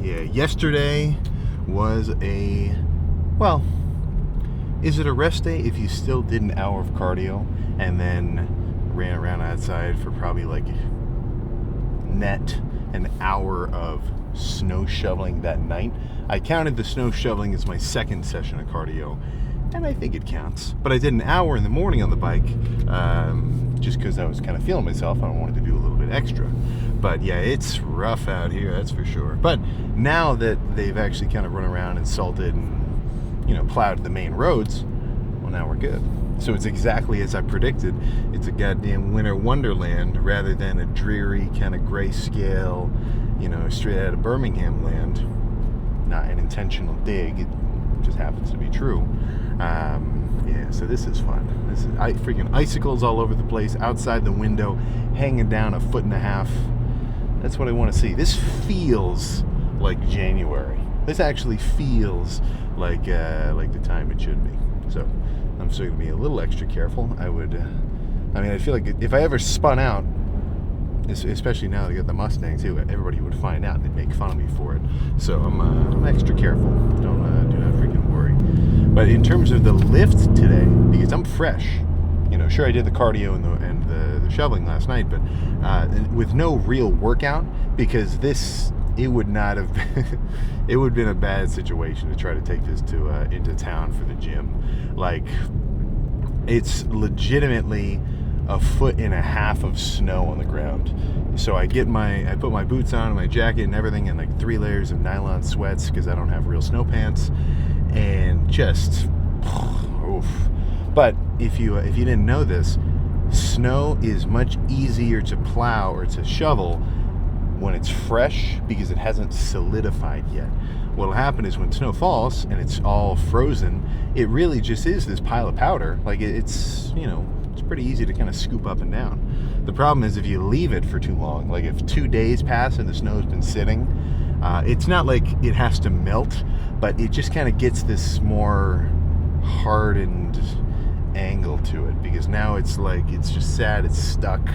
Yeah, yesterday was well, is it a rest day if you still did an hour of cardio and then ran around outside for probably like net an hour of snow shoveling that night? I counted the snow shoveling as my second session of cardio, and I think it counts. But I did an hour in the morning on the bike, just because I was kind of feeling myself. I wanted to do a little bit extra. But yeah, it's rough out here, that's for sure. But now that they've actually kind of run around and salted and, plowed the main roads, well, now we're good. So it's exactly as I predicted. It's a goddamn winter wonderland rather than a dreary kind of grayscale, straight out of Birmingham land. Not an intentional dig. It just happens to be true. Yeah, so this is fun. This is freaking icicles all over the place, outside the window, hanging down 1.5 feet. That's what I want to see. This feels like January. This actually feels like the time it should be. So I'm still going to be a little extra careful. I feel like if I ever spun out, especially now that I got the Mustang too, everybody would find out and they'd make fun of me for it. So I'm extra careful. Do not freaking worry. But in terms of the lift today, because I'm fresh, sure I did the cardio and the shoveling last night, but with no real workout, because it would not have been, it would have been a bad situation to try to take this into town for the gym. Like, it's legitimately 1.5 feet of snow on the ground. So I put my boots on and my jacket and everything, and like 3 layers of nylon sweats because I don't have real snow pants, and just oof. But if you didn't know this, snow is much easier to plow or to shovel when it's fresh because it hasn't solidified yet. What'll happen is when snow falls and it's all frozen, it really just is this pile of powder. Like it's pretty easy to kind of scoop up and down. The problem is if you leave it for too long, like if 2 days pass and the snow's been sitting, it's not like it has to melt, but it just kind of gets this more hardened angle to it, because now it's like it's just sad, it's stuck,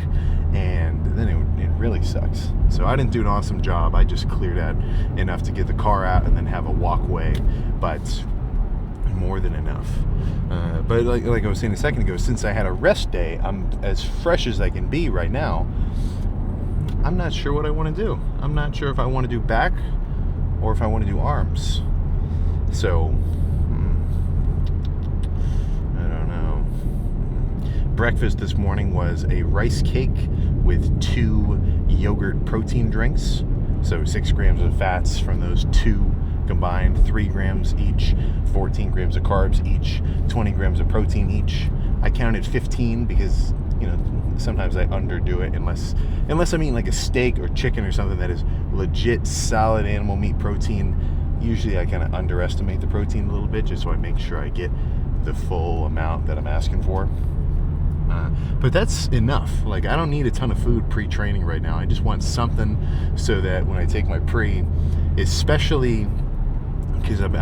and then it really sucks. So I didn't do an awesome job. I just cleared out enough to get the car out and then have a walkway, but more than enough. But like I was saying a second ago, since I had a rest day, I'm as fresh as I can be right now. I'm not sure what I want to do. I'm not sure if I want to do back or if I want to do arms. So I don't know. Breakfast this morning was a rice cake with 2 yogurt protein drinks. So 6 grams of fats from those 2 combined, 3 grams each, 14 grams of carbs each, 20 grams of protein each. I counted 15 because, sometimes I underdo it unless I'm eating like a steak or chicken or something that is legit solid animal meat protein. Usually I kind of underestimate the protein a little bit just so I make sure I get the full amount that I'm asking for. But that's enough. Like, I don't need a ton of food pre-training right now. I just want something so that when I take my pre, especially because I'm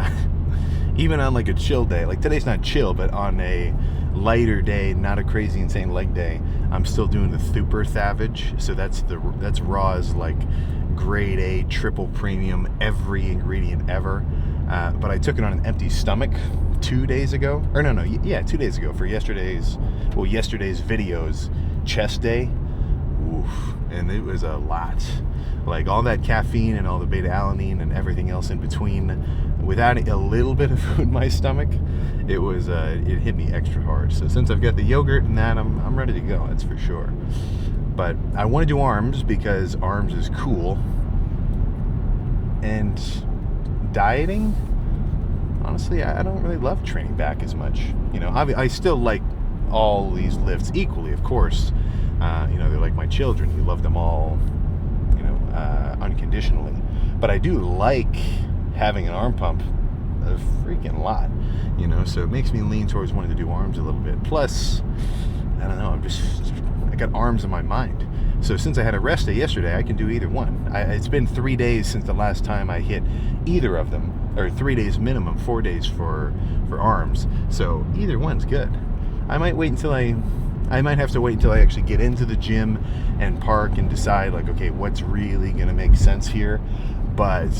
even on like a chill day, like today's not chill, but on a lighter day, not a crazy insane leg day, I'm still doing the Super Thavage. So that's Raw's like grade A triple premium, every ingredient ever. But I took it on an empty stomach 2 days ago, or 2 days ago for yesterday's video's chest day. Oof, and it was a lot. Like all that caffeine and all the beta alanine and everything else in between, without a little bit of food in my stomach, it hit me extra hard. So since I've got the yogurt and that, I'm ready to go. That's for sure. But I want to do arms because arms is cool. And dieting, honestly, I don't really love training back as much. I still like all these lifts equally, of course. They're like my children. You love them all, unconditionally. But I do like having an arm pump a freaking lot, so it makes me lean towards wanting to do arms a little bit. Plus, I don't know, I got arms in my mind. So since I had a rest day yesterday, I can do either one. It's been 3 days since the last time I hit either of them, or 3 days minimum, 4 days for arms. So either one's good. I might have to wait until I actually get into the gym and park and decide, like, okay, what's really going to make sense here. but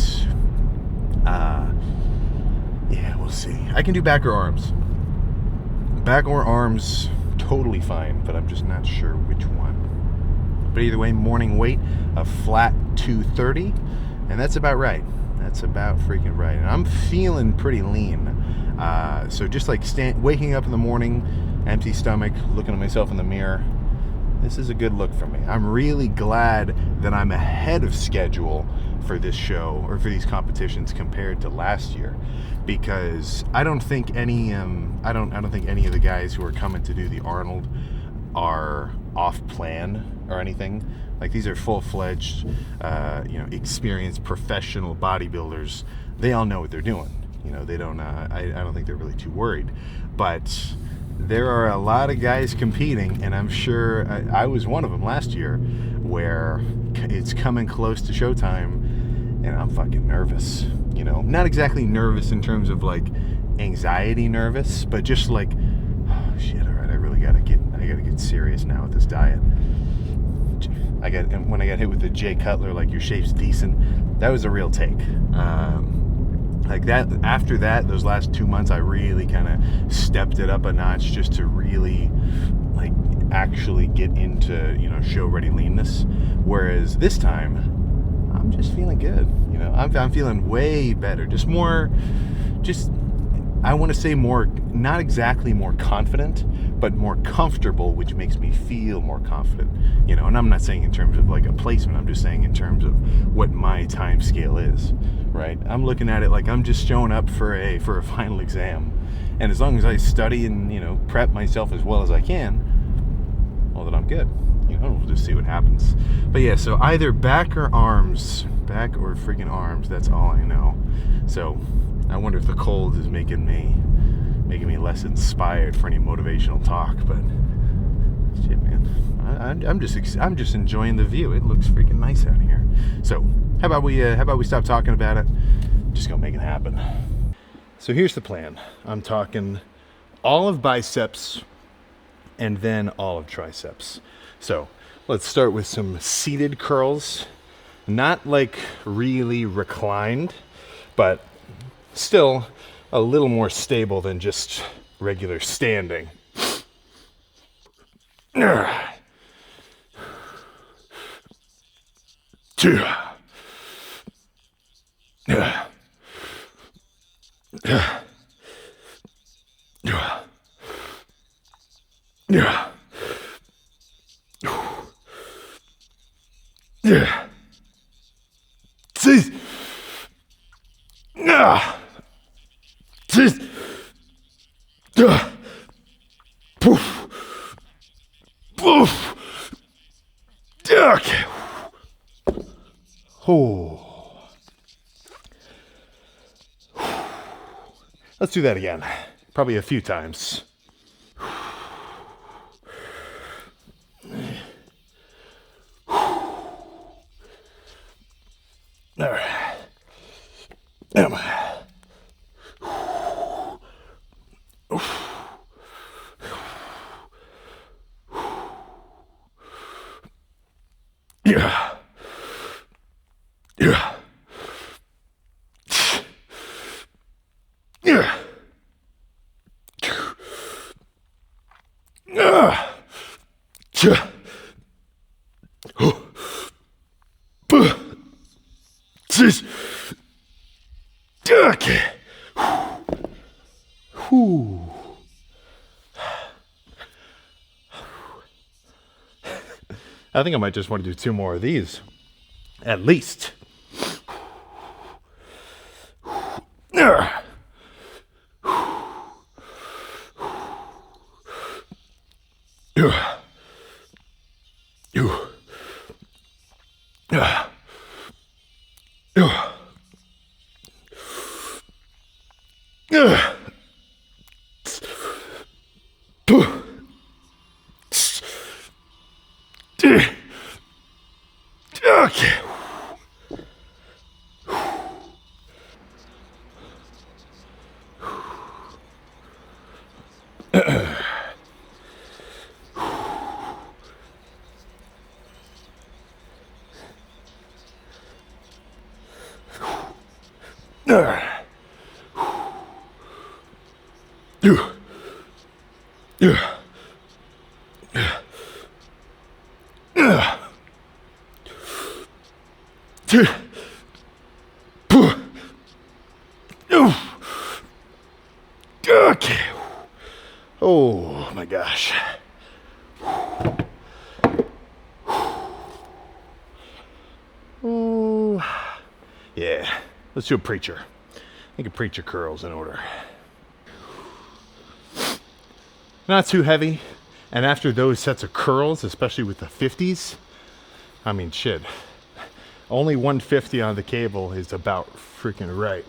yeah, we'll see. I can do back or arms. Back or arms, totally fine, but I'm just not sure which one. But either way, morning weight, a flat 230, and that's about right. That's about freaking right. And I'm feeling pretty lean. So just like waking up in the morning, empty stomach, looking at myself in the mirror, this is a good look for me. I'm really glad that I'm ahead of schedule for this show or for these competitions compared to last year, because I don't think any I don't think any of the guys who are coming to do the Arnold are off plan or anything. Like, these are full-fledged, experienced professional bodybuilders. They all know what they're doing. They don't. I don't think they're really too worried, but there are a lot of guys competing, and I'm sure I was one of them last year, where it's coming close to showtime, and I'm fucking nervous. Not exactly nervous in terms of like anxiety nervous, but just like, oh shit, all right, I gotta get serious now with this diet. When I got hit with the Jay Cutler, like, your shape's decent, that was a real take. Like that, after that, those last 2 months, I really kind of stepped it up a notch just to really, like, actually get into, show ready leanness. Whereas this time, I'm just feeling good. I'm feeling way better. I want to say more, not exactly more confident, but more comfortable, which makes me feel more confident. And I'm not saying in terms of like a placement, I'm just saying in terms of what my time scale is, right? I'm looking at it like I'm just showing up for a final exam. And as long as I study and, prep myself as well as I can, well, then I'm good. We'll just see what happens. But yeah, so either back or freaking arms, that's all I know. So I wonder if the cold is making me less inspired for any motivational talk, but shit, man, I'm just enjoying the view. It looks freaking nice out here. So how about we stop talking about it? Just gonna make it happen. So here's the plan. I'm talking all of biceps and then all of triceps. So let's start with some seated curls, not like really reclined, but still a little more stable than just regular standing. Okay. Oh. Let's do that again. Probably a few times. All right. Yeah. Yeah. Yeah. Okay. I think I might just want to do 2 more of these, at least. Okay. Okay. Oh my gosh. Oh, yeah. Let's do a preacher. I think a preacher curls in order. Not too heavy. And after those sets of curls, especially with the 50s, I mean, shit. Only 150 on the cable is about freaking right.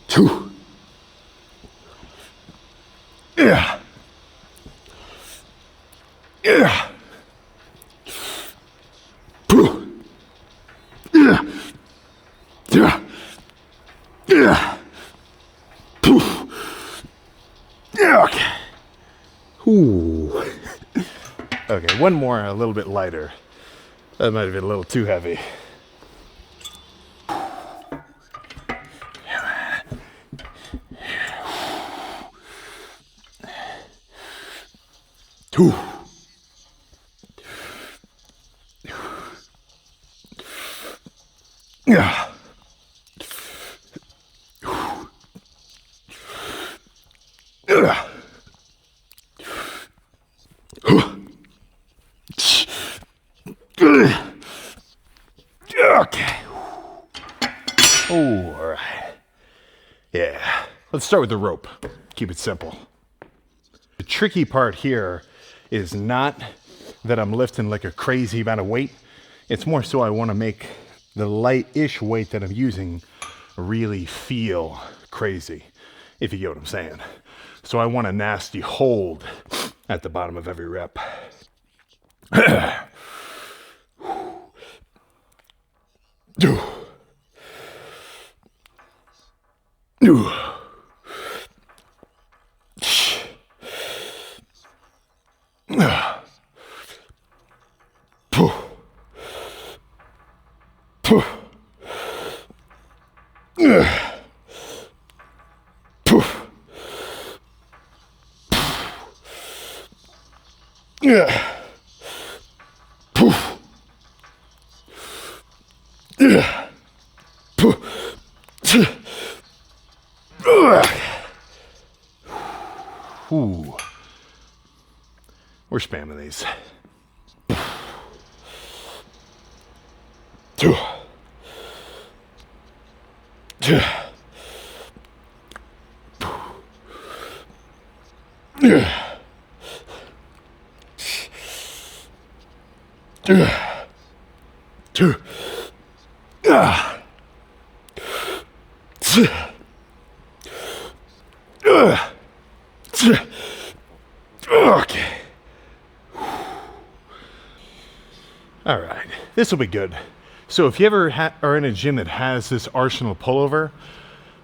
Two. Yeah. Yeah. Yeah. Yeah. Yeah. Yeah. Okay. Ooh. Okay, one more, a little bit lighter. That might have been a little too heavy. Two. Yeah. Okay. Oh, all right. Yeah. Let's start with the rope. Keep it simple. The tricky part here is not that I'm lifting like a crazy amount of weight. It's more so I want to make the light-ish weight that I'm using really feel crazy, if you get what I'm saying. So I want a nasty hold at the bottom of every rep. Ooh. We're spamming these. Two. Okay. All right, this will be good. So if you ever are in a gym that has this Arsenal pullover,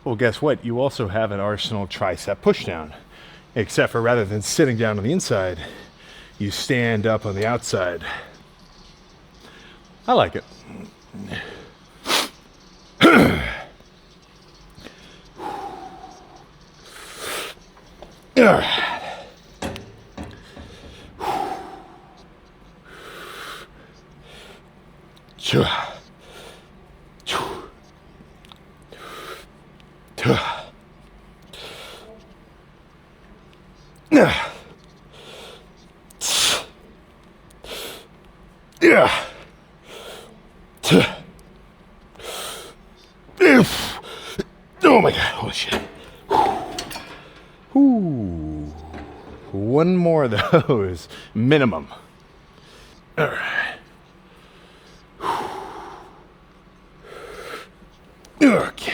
well, guess what? You also have an Arsenal tricep pushdown, except for rather than sitting down on the inside, you stand up on the outside. I like it. All right. Yeah. Oh my God, holy shit. Ooh. One more of those, minimum. All right. Okay.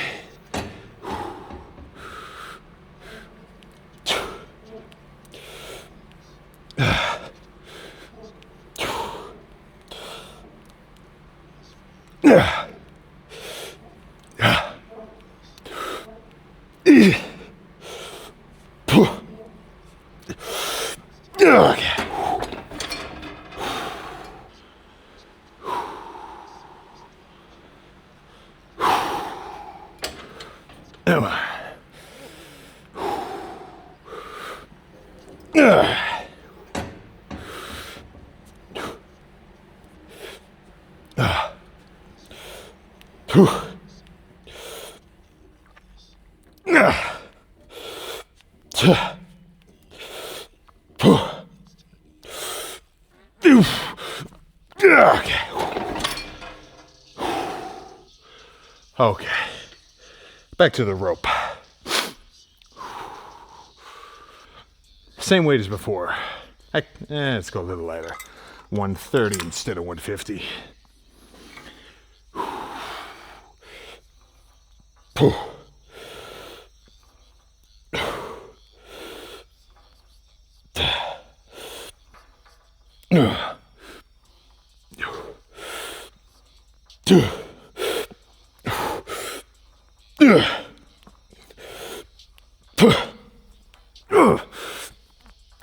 Okay. Back to the rope. Same weight as before. Let's go a little lighter. 130 instead of 150.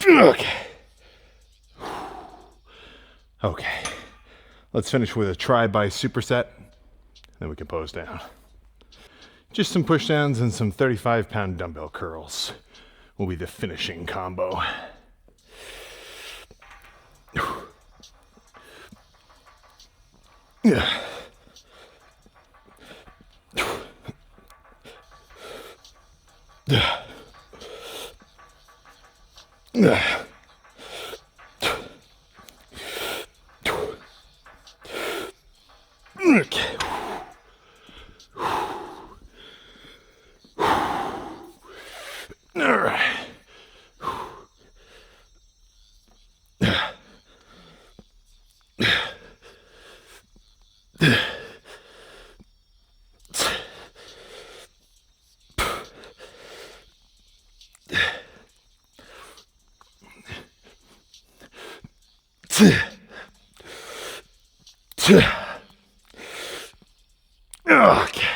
Okay. Okay. Let's finish with a try-by superset. Then we can pose down. Just some push downs and some 35-pound dumbbell curls will be the finishing combo. Yeah. Okay. All right. Okay.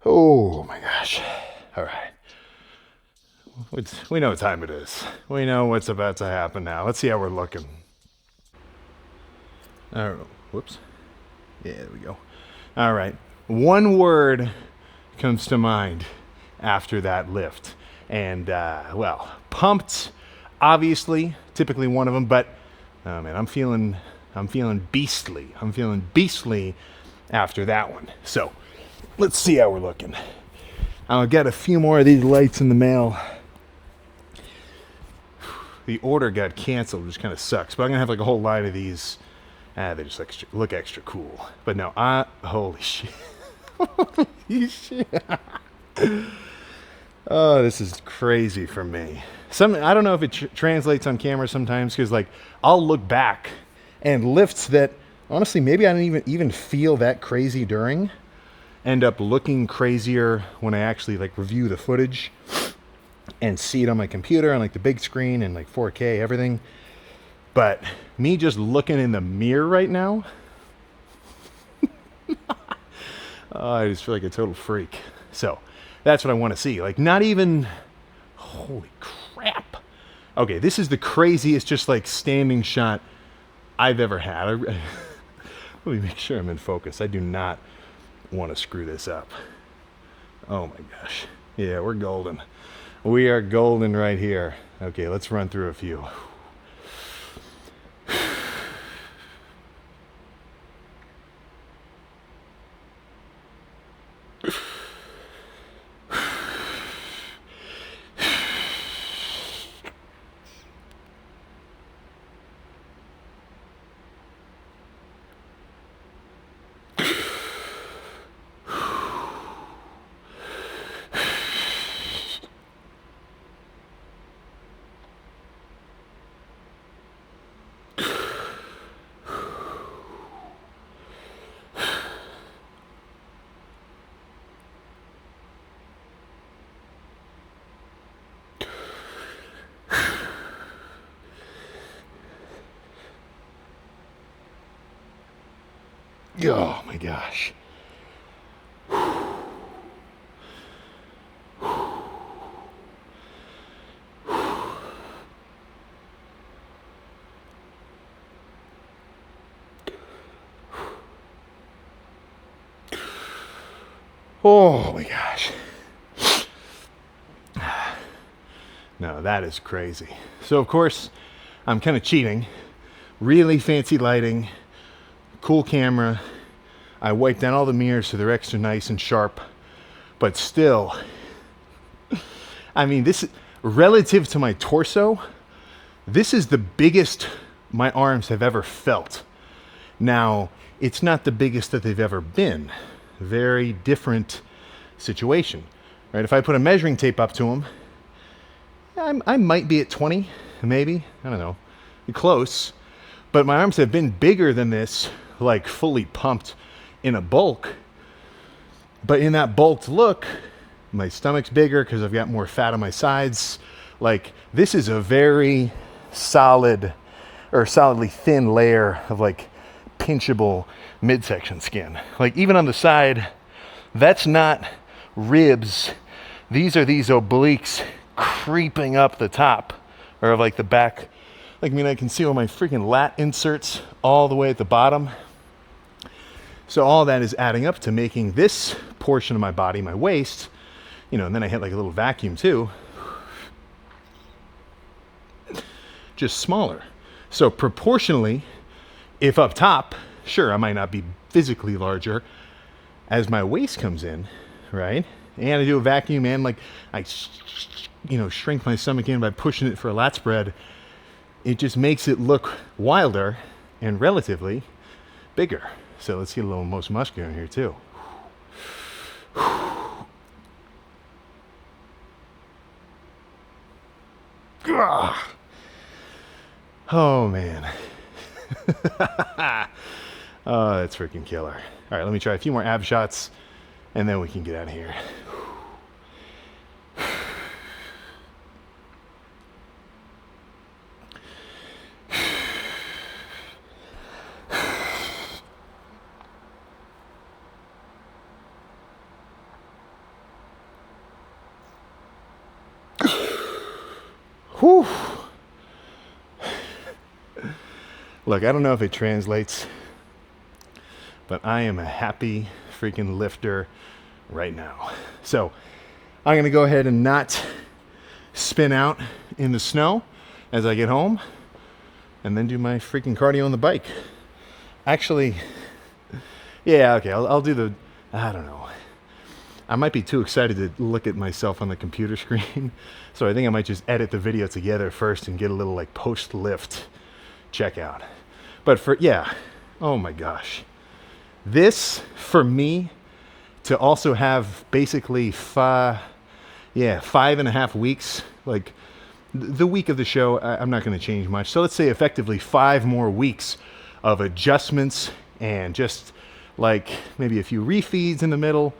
Oh my gosh. All right. We know what time it is. We know what's about to happen now. Let's see how we're looking. Whoops. Yeah, there we go. All right. One word comes to mind after that lift. And, well, pumped, obviously, typically one of them, but, oh man, I'm feeling beastly. I'm feeling beastly after that one. So, let's see how we're looking. I'll get a few more of these lights in the mail. The order got canceled, which kind of sucks, but I'm going to have like a whole line of these. They just look extra cool. But no, holy shit. Holy shit. Oh, this is crazy for me. I don't know if it translates on camera sometimes, because like I'll look back and lifts that honestly maybe I didn't even feel that crazy during end up looking crazier when I actually like review the footage and see it on my computer on like the big screen and like 4K everything. But me just looking in the mirror right now, I just feel like a total freak. So that's what I want to see. Like not even, holy crap. Okay, this is the craziest just like standing shot I've ever had. Let me make sure I'm in focus. I do not want to screw this up. Oh my gosh. Yeah, we're golden. We are golden right here. Okay, let's run through a few. Oh my gosh. Oh my gosh. No, that is crazy. So of course, I'm kind of cheating. Really fancy lighting, cool camera. I wiped down all the mirrors so they're extra nice and sharp. But still, I mean, this, relative to my torso, this is the biggest my arms have ever felt. Now, it's not the biggest that they've ever been. Very different situation, right? If I put a measuring tape up to them, I might be at 20, maybe, I don't know, close. But my arms have been bigger than this, like fully pumped in a bulk. But in that bulked look, my stomach's bigger because I've got more fat on my sides. Like, this is a very solid, or solidly thin layer of like pinchable midsection skin. Like, even on the side, that's not ribs. These are these obliques creeping up the top, or like the back. Like, I mean, I can see all my freaking lat inserts all the way at the bottom. So all that is adding up to making this portion of my body, my waist, you know, and then I hit like a little vacuum too, just smaller. So proportionally, if up top, sure, I might not be physically larger. As my waist comes in, right? And I do a vacuum and like I, you know, shrink my stomach in by pushing it for a lat spread. It just makes it look wilder and relatively bigger. So let's get a little most muscular in here too. Oh man. Oh, that's freaking killer. All right, let me try a few more ab shots and then we can get out of here. Whew. Look, I don't know if it translates, but I am a happy freaking lifter right now. So I'm going to go ahead and not spin out in the snow as I get home and then do my freaking cardio on the bike. Actually, yeah, okay, I'll do the, I don't know. I might be too excited to look at myself on the computer screen. So I think I might just edit the video together first and get a little like post-lift checkout. But for, yeah, oh my gosh. This, for me, to also have basically 5.5 weeks, like the week of the show, I'm not going to change much. So let's say effectively 5 more weeks of adjustments and just like maybe a few refeeds in the middle.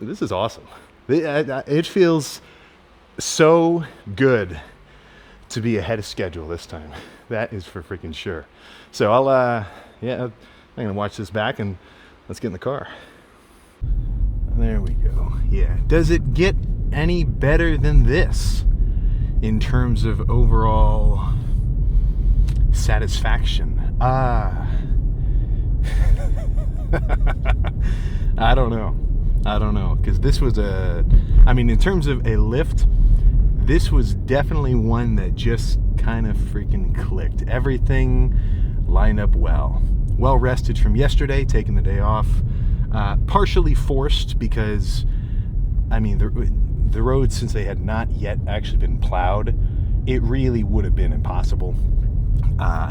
This is awesome. It feels so good to be ahead of schedule this time. That is for freaking sure. So I'm gonna watch this back and let's get in the car. There we go. Yeah. Does it get any better than this in terms of overall satisfaction? I don't know, because this was in terms of a lift, this was definitely one that just kind of freaking clicked. Everything lined up well. Well rested from yesterday, taking the day off. Partially forced because, the roads, since they had not yet actually been plowed, it really would have been impossible.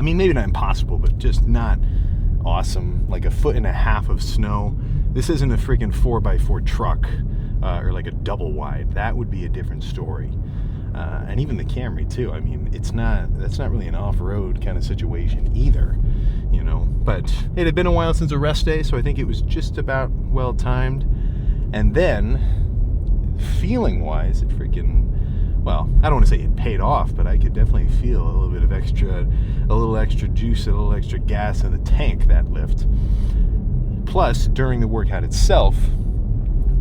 Maybe not impossible, but just not awesome. Like 1.5 feet of snow. This isn't a freaking 4x4 truck or like a double wide. That would be a different story. And even the Camry too. That's not really an off-road kind of situation either, you know. But it had been a while since a rest day, so I think it was just about well timed. And then, feeling-wise, it freaking, well, I don't want to say it paid off, but I could definitely feel a little bit of a little extra juice, a little extra gas in the tank that lift. Plus, during the workout itself,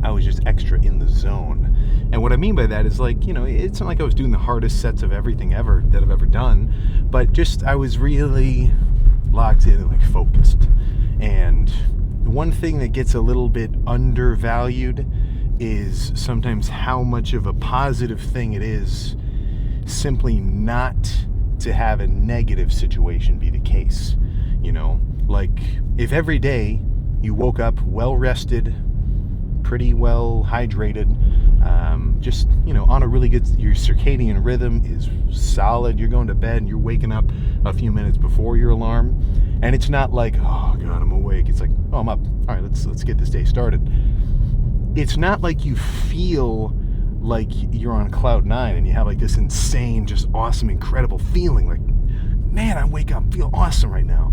I was just extra in the zone. And what I mean by that is, like, you know, it's not like I was doing the hardest sets of everything ever that I've ever done, but just I was really locked in and like focused. And one thing that gets a little bit undervalued is sometimes how much of a positive thing it is simply not to have a negative situation be the case. You know, like if every day you woke up well rested, pretty well hydrated, just, you know, on a really good, your circadian rhythm is solid, you're going to bed and you're waking up a few minutes before your alarm, and it's not like, oh God, I'm awake. It's like, oh, I'm up. All right, let's get this day started. It's not like you feel like you're on cloud nine and you have like this insane, just awesome, incredible feeling like, man, I wake up, feel awesome right now.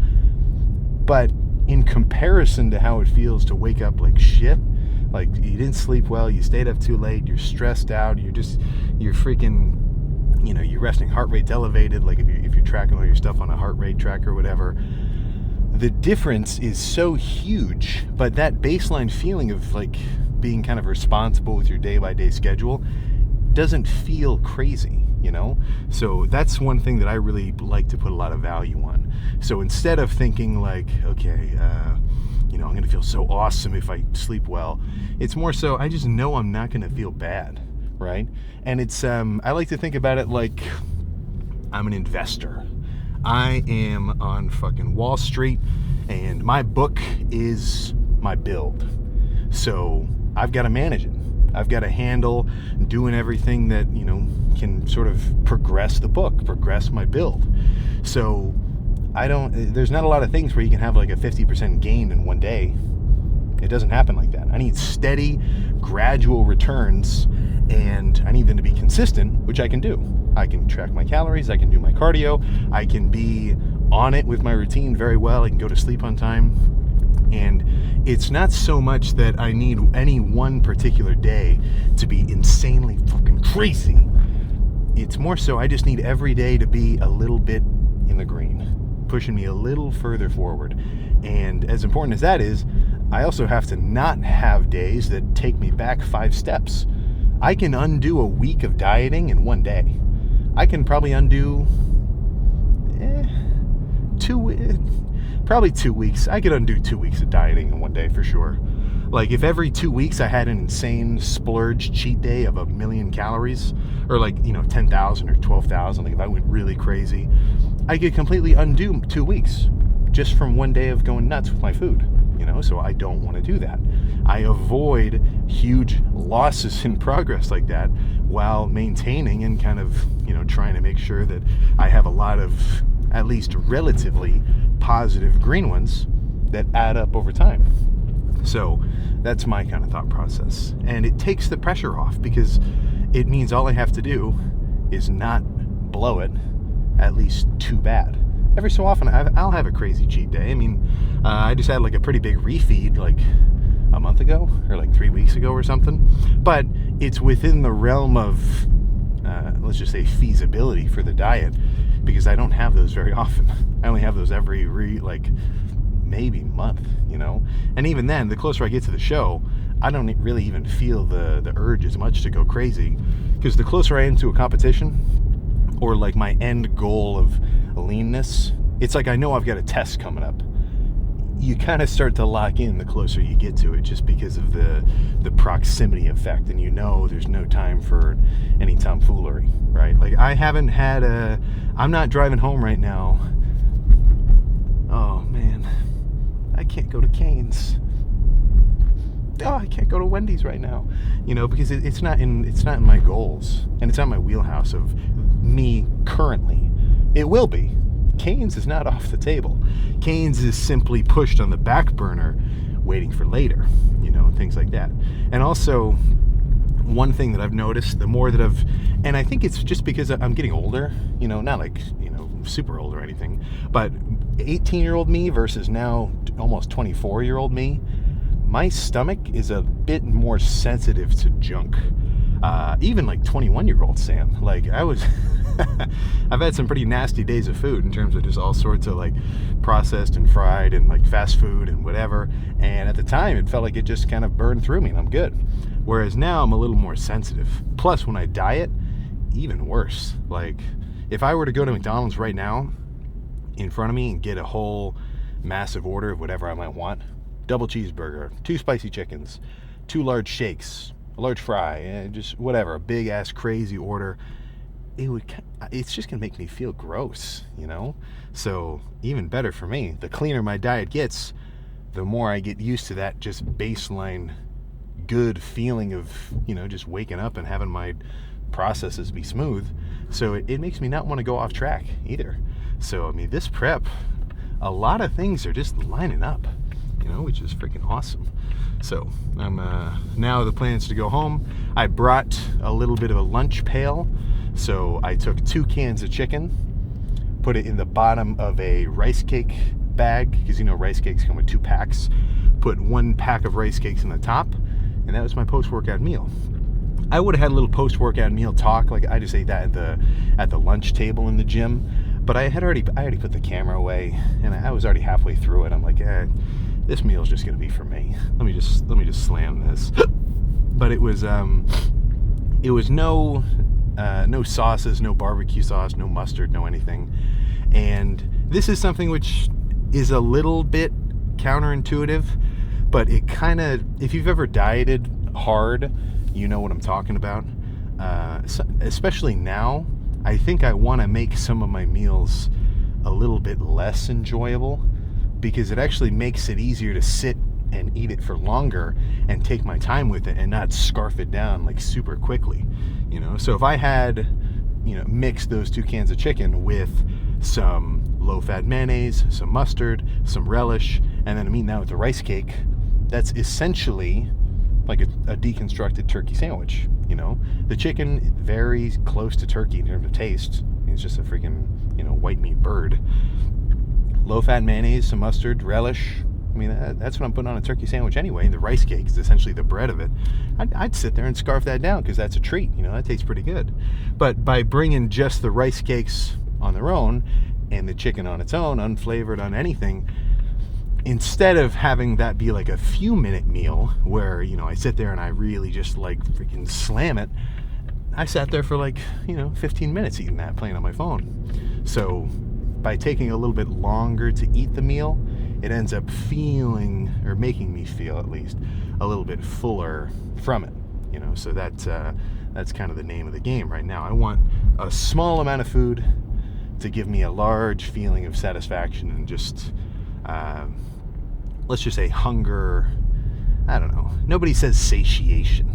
But in comparison to how it feels to wake up like shit, like you didn't sleep well, you stayed up too late, you're stressed out, you're freaking, you know, your resting heart rate's elevated, like if you're tracking all your stuff on a heart rate tracker or whatever, the difference is so huge. But that baseline feeling of like being kind of responsible with your day-by-day schedule doesn't feel crazy, you know? So that's one thing that I really like to put a lot of value on. So instead of thinking like, okay, you know, I'm gonna feel so awesome if I sleep well, it's more so I just know I'm not gonna feel bad, right? And it's I like to think about it like I'm an investor. I am on fucking Wall Street and my book is my build. So I've got to manage it. I've got to handle doing everything that, you know, can sort of progress the book, progress my build. So there's not a lot of things where you can have like a 50% gain in one day. It doesn't happen like that. I need steady, gradual returns, and I need them to be consistent, which I can do. I can track my calories, I can do my cardio, I can be on it with my routine very well, I can go to sleep on time. And it's not so much that I need any one particular day to be insanely fucking crazy. It's more so I just need every day to be a little bit in the green, pushing me a little further forward. And as important as that is, I also have to not have days that take me back 5 steps. I can undo a week of dieting in one day. I can probably undo probably 2 weeks. I could undo 2 weeks of dieting in one day for sure. Like if every 2 weeks I had an insane splurge cheat day of 1,000,000 calories, or like, you know, 10,000 or 12,000, like if I went really crazy, I could completely undo 2 weeks just from one day of going nuts with my food, you know? So I don't want to do that. I avoid huge losses in progress like that while maintaining and kind of, you know, trying to make sure that I have a lot of at least relatively positive green ones that add up over time. So that's my kind of thought process. And it takes the pressure off because it means all I have to do is not blow it at least too bad. Every so often I'll have a crazy cheat day. I mean, I just had like a pretty big refeed like a month ago or like 3 weeks ago or something. But it's within the realm of, let's just say, feasibility for the diet, because I don't have those very often. I only have those every maybe month, you know? And even then, the closer I get to the show, I don't really even feel the urge as much to go crazy, because the closer I am to a competition or like my end goal of leanness, it's like I know I've got a test coming up. You kind of start to lock in the closer you get to it, just because of the proximity effect, and you know there's no time for any tomfoolery, right? Like I'm not driving home right now. Oh man, I can't go to Cane's. Oh, I can't go to Wendy's right now, you know, because it's not in my goals, and it's not my wheelhouse of me currently. It will be. Cane's is not off the table. Cane's is simply pushed on the back burner, waiting for later, you know, things like that. And also, one thing that I've noticed, the more that and I think it's just because I'm getting older, you know, not like, you know, super old or anything, but 18-year-old me versus now almost 24-year-old me, my stomach is a bit more sensitive to junk. Even like 21-year-old Sam, like I've had some pretty nasty days of food in terms of just all sorts of like processed and fried and like fast food and whatever. And at the time, it felt like it just kind of burned through me and I'm good. Whereas now I'm a little more sensitive. Plus, when I diet, even worse. Like if I were to go to McDonald's right now in front of me and get a whole massive order of whatever I might want, double cheeseburger, 2 spicy chickens, 2 large shakes, a large fry, just whatever, a big ass crazy order, it's just gonna make me feel gross, you know? So even better for me, the cleaner my diet gets, the more I get used to that just baseline good feeling of, you know, just waking up and having my processes be smooth. So it makes me not want to go off track either. So I mean, this prep, a lot of things are just lining up, you know, which is freaking awesome. So I'm now the plan is to go home. I brought a little bit of a lunch pail, so I took 2 cans of chicken, put it in the bottom of a rice cake bag, because you know rice cakes come with 2 packs. Put 1 pack of rice cakes in the top, and that was my post-workout meal. I would have had a little post-workout meal talk, like I just ate that at the lunch table in the gym, but I already put the camera away, and I was already halfway through it. I'm like, this meal's just gonna be for me. Let me just slam this. But it was no sauces, no barbecue sauce, no mustard, no anything. And this is something which is a little bit counterintuitive, but it kind of, if you've ever dieted hard, you know what I'm talking about. Especially now, I think I want to make some of my meals a little bit less enjoyable, because it actually makes it easier to sit and eat it for longer and take my time with it and not scarf it down like super quickly, you know. So if I had, you know, mixed those 2 cans of chicken with some low-fat mayonnaise, some mustard, some relish, and then I'm eating that with the rice cake, that's essentially like a deconstructed turkey sandwich, you know. The chicken very close to turkey in terms of taste. It's just a freaking, you know, white meat bird. Low-fat mayonnaise, some mustard, relish. I mean, that's what I'm putting on a turkey sandwich anyway. The rice cake is essentially the bread of it. I'd sit there and scarf that down because that's a treat. You know, that tastes pretty good. But by bringing just the rice cakes on their own and the chicken on its own, unflavored on anything, instead of having that be like a few-minute meal where, you know, I sit there and I really just like freaking slam it, I sat there for like, you know, 15 minutes eating that, playing on my phone. So by taking a little bit longer to eat the meal, it ends up feeling, or making me feel at least, a little bit fuller from it, you know. So that's kind of the name of the game right now. I want a small amount of food to give me a large feeling of satisfaction and just, let's just say hunger. I don't know. Nobody says satiation.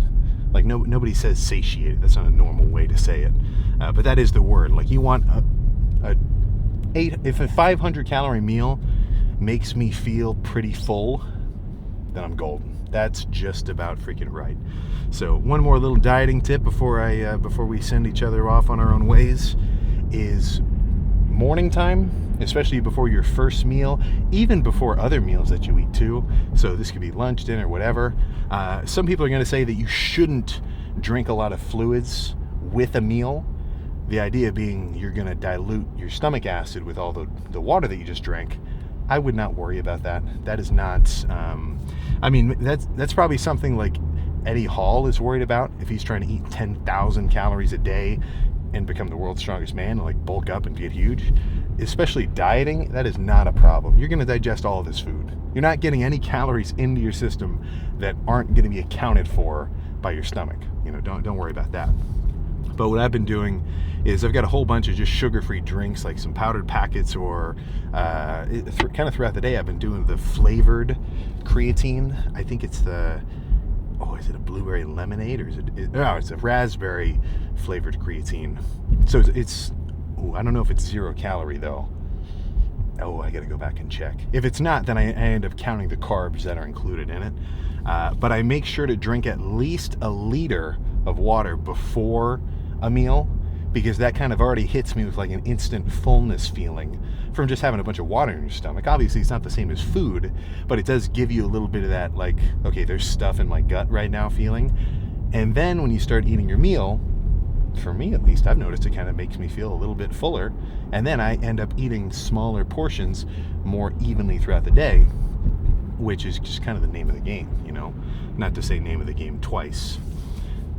Like nobody says satiated. That's not a normal way to say it, but that is the word. Like you want if a 500 calorie meal makes me feel pretty full, then I'm golden. That's just about freaking right. So one more little dieting tip before we send each other off on our own ways is morning time, especially before your first meal, even before other meals that you eat too. So this could be lunch, dinner, whatever. Some people are going to say that you shouldn't drink a lot of fluids with a meal. The idea being you're going to dilute your stomach acid with all the water that you just drank. I would not worry about that. That is not, I mean, that's probably something like Eddie Hall is worried about if he's trying to eat 10,000 calories a day and become the world's strongest man and like bulk up and get huge. Especially dieting, that is not a problem. You're going to digest all of this food. You're not getting any calories into your system that aren't going to be accounted for by your stomach. You know, don't worry about that. But what I've been doing is I've got a whole bunch of just sugar-free drinks, like some powdered packets, or kind of throughout the day I've been doing the flavored creatine. I think it's is it a blueberry lemonade, or is it? No, it's a raspberry flavored creatine. So I don't know if it's 0 calorie though. Oh, I gotta go back and check. If it's not, then I end up counting the carbs that are included in it. But I make sure to drink at least a liter of water before a meal, because that kind of already hits me with like an instant fullness feeling from just having a bunch of water in your stomach. Obviously, it's not the same as food, but it does give you a little bit of that, like, okay, there's stuff in my gut right now feeling. And then when you start eating your meal, for me at least, I've noticed it kind of makes me feel a little bit fuller. And then I end up eating smaller portions more evenly throughout the day, which is just kind of the name of the game, you know? Not to say name of the game twice.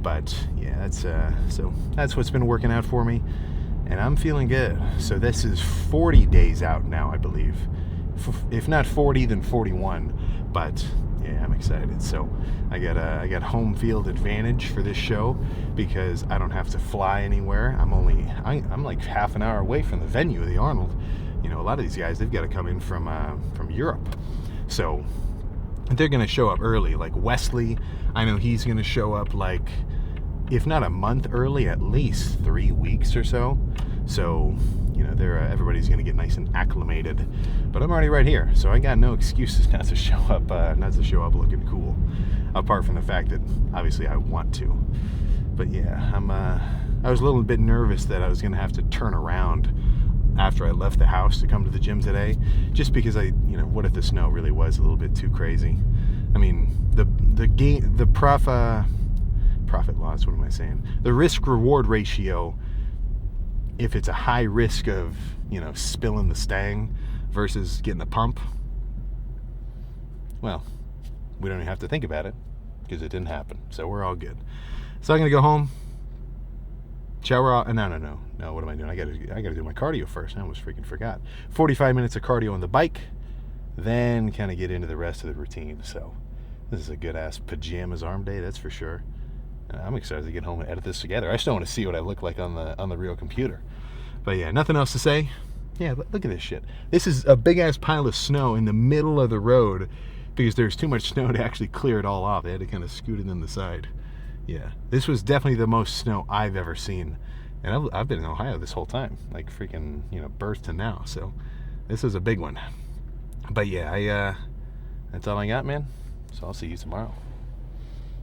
But yeah, that's what's been working out for me, and I'm feeling good. So this is 40 days out now, I believe. If not 40, then 41. But yeah, I'm excited. So I got home field advantage for this show because I don't have to fly anywhere. I'm like half an hour away from the venue of the Arnold. You know, a lot of these guys, they've got to come in from Europe. So they're going to show up early. Like Wesley, I know he's going to show up like, if not a month early, at least 3 weeks or so. So, you know, everybody's going to get nice and acclimated. But I'm already right here, so I got no excuses not to show up looking cool. Apart from the fact that obviously I want to. But yeah, I was a little bit nervous that I was going to have to turn around after I left the house to come to the gym today, just because what if the snow really was a little bit too crazy? I mean, the profit loss, what am I saying? The risk-reward ratio, if it's a high risk of, spilling the stang versus getting a pump, well, we don't even have to think about it because it didn't happen. So we're all good. So I'm going to go home, shower off. No, what am I doing? I got to do my cardio first. I almost freaking forgot. 45 minutes of cardio on the bike, then kind of get into the rest of the routine. So this is a good-ass pajamas arm day, that's for sure. I'm excited to get home and edit this together. I still want to see what I look like on the real computer. But yeah, nothing else to say. Yeah, look at this shit. This is a big-ass pile of snow in the middle of the road because there's too much snow to actually clear it all off. They had to kind of scoot it in the side. Yeah, this was definitely the most snow I've ever seen. And I've been in Ohio this whole time, like freaking, birth to now. So this is a big one. But yeah, that's all I got, man. So I'll see you tomorrow.